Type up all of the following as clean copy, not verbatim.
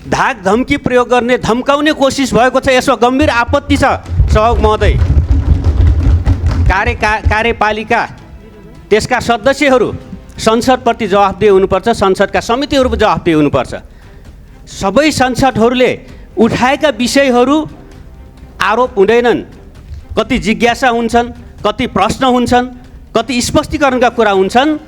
धाक धम्की प्रयोग गर्ने धम्काउने कोसिस भएको छ। यसमा गम्भीर आपत्ति छ सभामुख महोदय। कार्यपालिका त्यसका सदस्यहरू संसदप्रति जवाफदेही हुनुपर्छ, संसदका समितिहरू जवाफदेही हुनुपर्छ। सबै सांसदहरूले उठाएका विषयहरू आरोप हुँदैनन्, कति जिज्ञासा हुन्छन्, कति प्रश्न हुन्छन्, कति स्पष्टीकरणका कुरा हुन्छन्,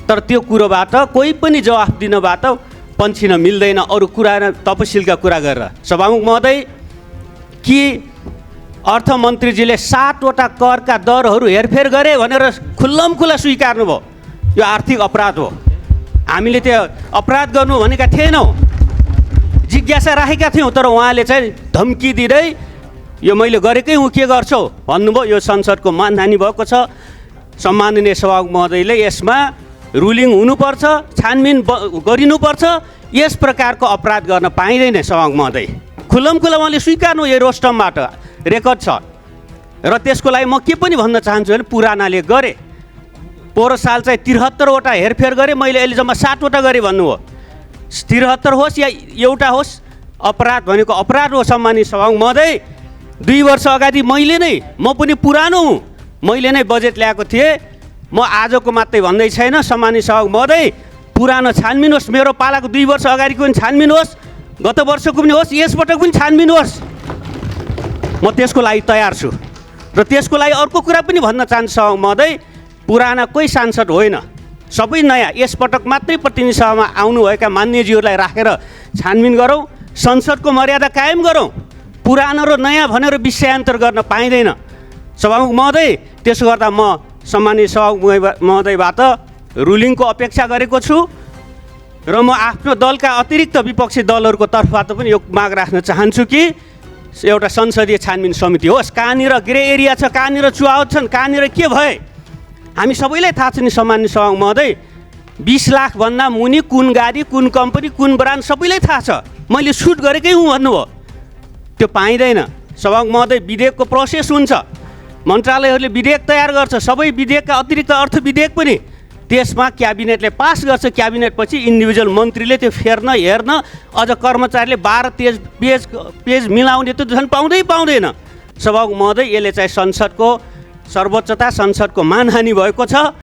तर त्यो कुरोबाट कोही पनि जवाफ दिनबाट पन्छिन मिल्दैन अरू कुरा तपसिलका कुरा गरेर। सभामुख महोदय, कि अर्थमन्त्रीजीले 7वटा करका दरहरू हेरफेर गरे भनेर खुल्लमखुल्ला स्वीकार्नुभयो, यो आर्थिक अपराध हो। हामीले त्यो अपराध गर्नु भनेका थिएनौँ, जिज्ञासा राखेका थियौँ, तर उहाँले चाहिँ धम्की दिँदै यो मैले गरेकै हुँ के गर्छौ भन्नुभयो। यो संसदको मानहानि भएको छ। सम्माननीय सभामुख महोदयले यसमा रुलिङ हुनुपर्छ, छानबिन गरिनुपर्छ। यस प्रकारको अपराध गर्न पाइँदैन सभामुख महोदय। खुल्लमखुल्ला उहाँले स्वीकार्नु, यो रोस्टमबाट रेकर्ड छ। र त्यसको लागि म के पनि भन्न चाहन्छु भने पुरानाले गरे, पोहोर साल चाहिँ 73वटा हेरफेर गरेँ मैले, अहिले जम्मा 7वटा गरेँ भन्नुभयो। 73 होस् या एउटा होस्, अपराध भनेको अपराध हो। सम्मानित सभामुख महोदय, 2 वर्ष अगाडि मैले नै, म पनि पुरानो हुँ, मैले नै बजेट ल्याएको थिएँ। म आजको मात्रै भन्दै छैन। सम्मानित सभामुख महोदय, पुरानो छानबिन होस्, मेरो पालाको 2 वर्ष अगाडिको पनि छानबिन होस्, गत वर्षको पनि होस्, यसपटक पनि छानबिन होस्। म त्यसको लागि तयार छु। र त्यसको लागि अर्को कुरा पनि भन्न चाहन्छु सभामुख महोदय, पुराना कोही सांसद होइन, सबै नयाँ। यसपटक मात्रै प्रतिनिधि सभामा आउनुभएका मान्यज्यूहरूलाई राखेर छानबिन गरौँ, संसदको मर्यादा कायम गरौँ। पुरानो र नयाँ भनेर विषयान्तर गर्न पाइँदैन सभामुख महोदय। त्यसो गर्दा म सम्मानित सभामुख महोदयबाट रुलिङको अपेक्षा गरेको छु र म आफ्नो दलका अतिरिक्त विपक्षी दलहरूको तर्फबाट पनि यो माग राख्न चाहन्छु कि एउटा संसदीय छानबिन समिति होस्। कहाँनिर ग्रे एरिया छ, कहाँनिर चुहावट छन्, कहाँनिर के भए हामी सबैलाई थाहा छ नि सम्मानित सभामुख महोदय। 20 लाखभन्दा मुनि कुन गाडी, कुन कम्पनी, कुन ब्रान्ड सबैलाई थाहा छ। मैले सुट गरेकै हुँ भन्नुभयो, त्यो पाइँदैन सभामुख महोदय। विधेयकको प्रोसेस हुन्छ, मन्त्रालयहरूले विधेयक तयार गर्छ, सबै विधेयकका अतिरिक्त अर्थ विधेयक पनि त्यसमा क्याबिनेटले पास गर्छ। क्याबिनेटपछि इन्डिभिजुअल मन्त्रीले त्यो फेर्न हेर्न, अझ कर्मचारीले 12 पेज मिलाउने त झन् पाउँदैन सभामुख महोदय। यसले चाहिँ संसदको सर्वोच्चता, संसदको मानहानि भएको छ।